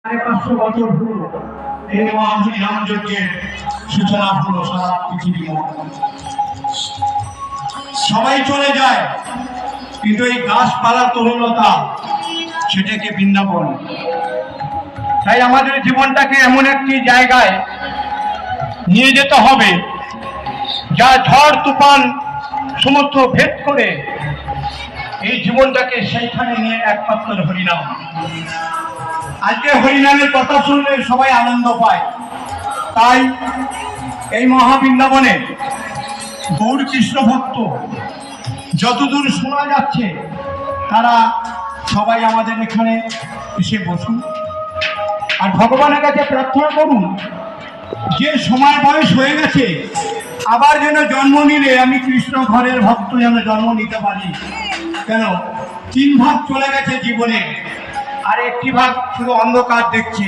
500 বছর হলো এই মহামুনি রামযজ্ঞের সূচনা হলো সারা পৃথিবী। সবাই চলে যায়, কিন্তু এই গাছপালা তরুণতা সেটাকে বৃন্দাবন। তাই আমাদের জীবনটাকে এমন একটি জায়গায় নিয়ে যেতে হবে যা ঝড় তুফান সমস্ত ভেদ করে এই জীবনটাকে সেইখানে নিয়ে একমাত্র হরিনাম। আজকে হরিনামের কথা শুনলে সবাই আনন্দ পায়। তাই এই মহাবৃন্দাবনে গৌর কৃষ্ণ ভক্ত যতদূর শোনা যাচ্ছে তারা সবাই আমাদের এখানে এসে বসুন আর ভগবানের কাছে প্রার্থনা করুন যে সময় বয়স হয়ে গেছে আবার যেন জন্ম নিলে আমি কৃষ্ণ ঘরের ভক্ত যেন জন্ম নিতে পারি। কেন 3 ভাগ চলে গেছে জীবনে, আর একটি ভাগ শুধু অন্ধকার দেখছে।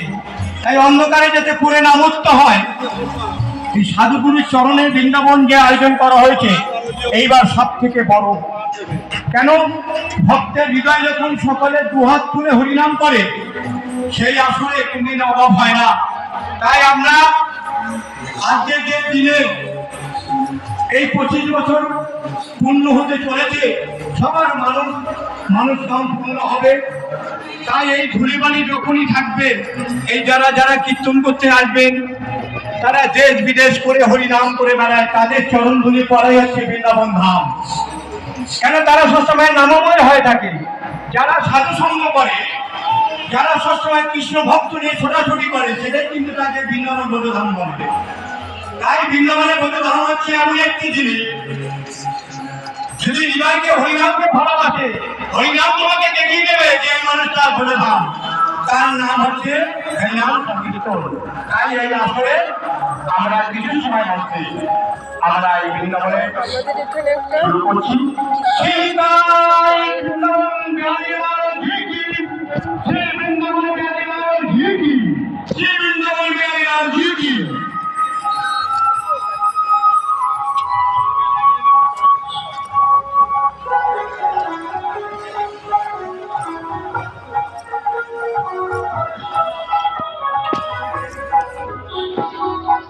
তাই অন্ধকারে যাতে করে না মুক্ত হয়, এই সাধুগুরুর চরণের বৃন্দাবন যে আয়োজন করা হয়েছে এইবার সব থেকে বড়। কেন ভক্তের হৃদয় যখন সকলে দুহাত তুলে হরিনাম করে সেই আসলে কোনদিন অভাব হয় না। তাই আমরা আজকে যে দিনে এই 25 বছর পূর্ণ হতে চলেছে, সবার মানুষ কাম পূর্ণ হবে। তাই এই ধুলিবালি যখনই থাকবে, এই যারা যারা কীর্তন করতে আসবেন তারা দেশ বিদেশ করে হরিনাম করে বেড়ায়, তাদের চরণ ধুলি পড়াই হচ্ছে বৃন্দাবন ধাম। কেন তারা সবসময় নামময় হয়ে থাকে। যারা সাধু সঙ্গ করে, যারা সবসময় কৃষ্ণ ভক্ত নিয়ে ছোটাছুটি করে, সেটাই কিন্তু তাকে বৃন্দাবন বোধধাম বলবে। তাই বৃন্দাবনের বোধধাম হচ্ছে এমন একটি জিনিস, যদি হৃদয়কে হরিনামকে ভালোবাসে, হরিনাম তোমাকে দেখিয়ে দেবে যে এই মানুষটা বোধধাম, তার নাম হচ্ছে হরিনাম সংকীর্তন। তাই এই আসরে আমরা কিছু সময় মধ্যে আমরা এই বৃন্দাবনে শুরু করছি। সীতায় বৃন্দাবন গাড়ি